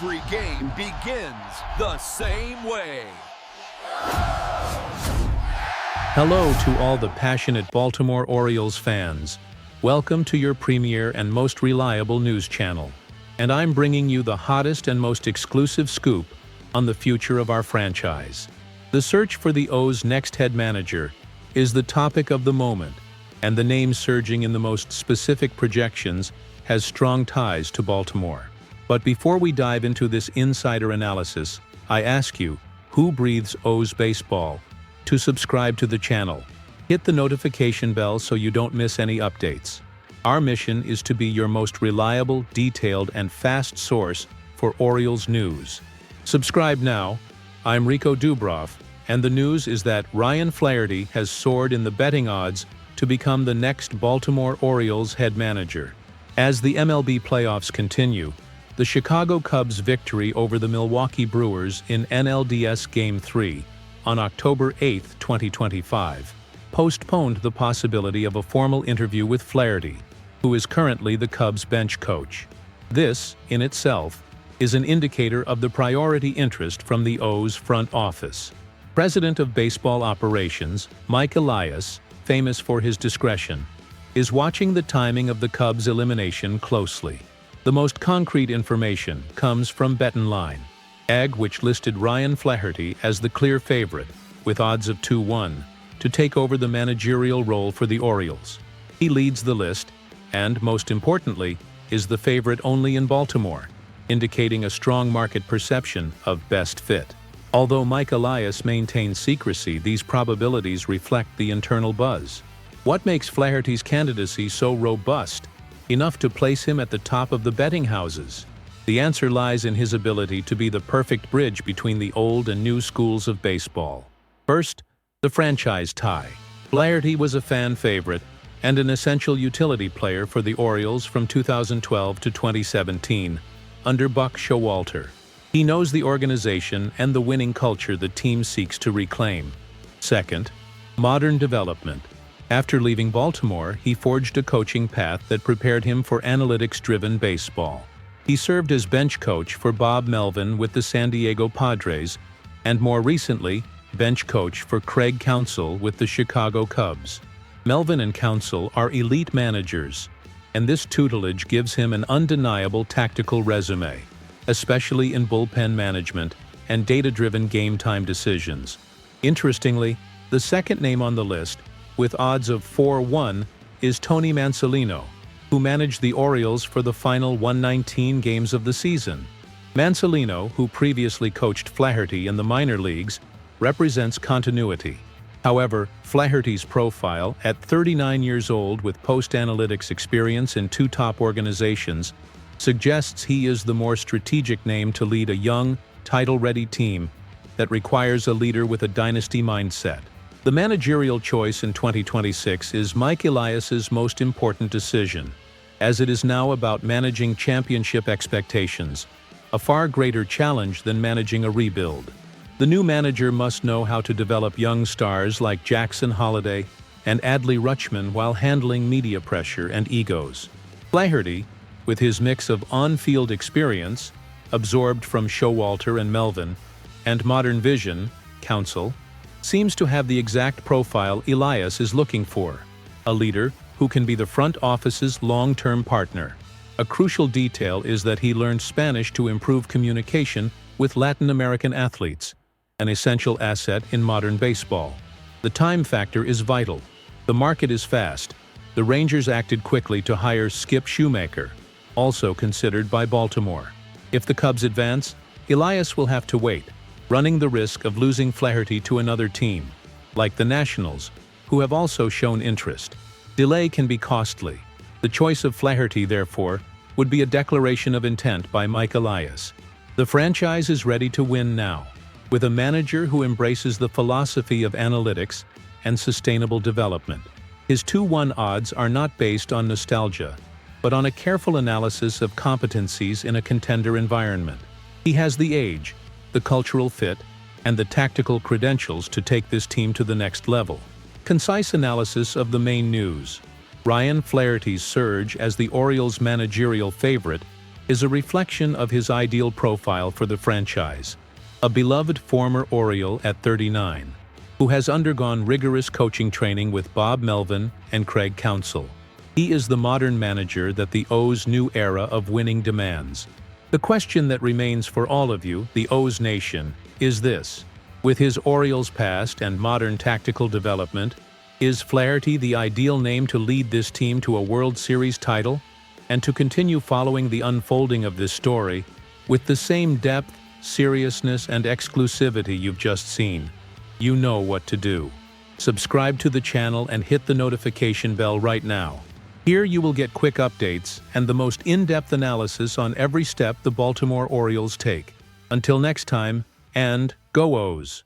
Every game begins the same way. Hello to all the passionate Baltimore Orioles fans. Welcome to your premier and most reliable news channel. And I'm bringing you the hottest and most exclusive scoop on the future of our franchise. The search for the O's next head manager is the topic of the moment, and the name surging in the most specific projections has strong ties to Baltimore. But before we dive into this insider analysis, I ask you, who breathes O's baseball? To subscribe to the channel, hit the notification bell so you don't miss any updates. Our mission is to be your most reliable, detailed, and fast source for Orioles news. Subscribe now. I'm Rico Dubroff, and the news is that Ryan Flaherty has soared in the betting odds to become the next Baltimore Orioles head manager. As the MLB playoffs continue, the Chicago Cubs' victory over the Milwaukee Brewers in NLDS Game 3 on October 8, 2025, postponed the possibility of a formal interview with Flaherty, who is currently the Cubs' bench coach. This, in itself, is an indicator of the priority interest from the O's front office. President of Baseball Operations, Mike Elias, famous for his discretion, is watching the timing of the Cubs' elimination closely. The most concrete information comes from BetOnline, which listed Ryan Flaherty as the clear favorite, with odds of 2-1, to take over the managerial role for the Orioles. He leads the list, and, most importantly, is the favorite only in Baltimore, indicating a strong market perception of best fit. Although Mike Elias maintains secrecy, these probabilities reflect the internal buzz. What makes Flaherty's candidacy so robust, enough to place him at the top of the betting houses? The answer lies in his ability to be the perfect bridge between the old and new schools of baseball. First, the franchise tie. Flaherty was a fan favorite and an essential utility player for the Orioles from 2012 to 2017, under Buck Showalter. He knows the organization and the winning culture the team seeks to reclaim. Second, modern development. After leaving Baltimore, he forged a coaching path that prepared him for analytics-driven baseball. He served as bench coach for Bob Melvin with the San Diego Padres, and more recently, bench coach for Craig Counsell with the Chicago Cubs. Melvin and Counsell are elite managers, and this tutelage gives him an undeniable tactical resume, especially in bullpen management and data-driven game-time decisions. Interestingly, the second name on the list, with odds of 4-1, is Tony Mansolino, who managed the Orioles for the final 119 games of the season. Mansolino, who previously coached Flaherty in the minor leagues, represents continuity. However, Flaherty's profile, at 39 years old with post-analytics experience in two top organizations, suggests he is the more strategic name to lead a young, title-ready team that requires a leader with a dynasty mindset. The managerial choice in 2026 is Mike Elias's most important decision, as it is now about managing championship expectations, a far greater challenge than managing a rebuild. The new manager must know how to develop young stars like Jackson Holliday and Adley Rutschman while handling media pressure and egos. Flaherty, with his mix of on-field experience, absorbed from Showalter and Melvin, and modern vision, Counsell, seems to have the exact profile Elias is looking for, a leader who can be the front office's long-term partner. A crucial detail is that he learned Spanish to improve communication with Latin American athletes, an essential asset in modern baseball. The time factor is vital. The market is fast. The Rangers acted quickly to hire Skip Shoemaker, also considered by Baltimore. If the Cubs advance, Elias will have to wait, running the risk of losing Flaherty to another team, like the Nationals, who have also shown interest. Delay can be costly. The choice of Flaherty, therefore, would be a declaration of intent by Mike Elias. The franchise is ready to win now, with a manager who embraces the philosophy of analytics and sustainable development. His 2-1 odds are not based on nostalgia, but on a careful analysis of competencies in a contender environment. He has the age, the cultural fit, and the tactical credentials to take this team to the next level. Concise analysis of the main news. Ryan Flaherty's surge as the Orioles' managerial favorite is a reflection of his ideal profile for the franchise. A beloved former Oriole at 39, who has undergone rigorous coaching training with Bob Melvin and Craig Counsell. He is the modern manager that the O's new era of winning demands. The question that remains for all of you, the O's Nation, is this. With his Orioles past and modern tactical development, is Flaherty the ideal name to lead this team to a World Series title and to continue following the unfolding of this story with the same depth, seriousness, and exclusivity you've just seen? You know what to do. Subscribe to the channel and hit the notification bell right now. Here you will get quick updates and the most in-depth analysis on every step the Baltimore Orioles take. Until next time, and go O's!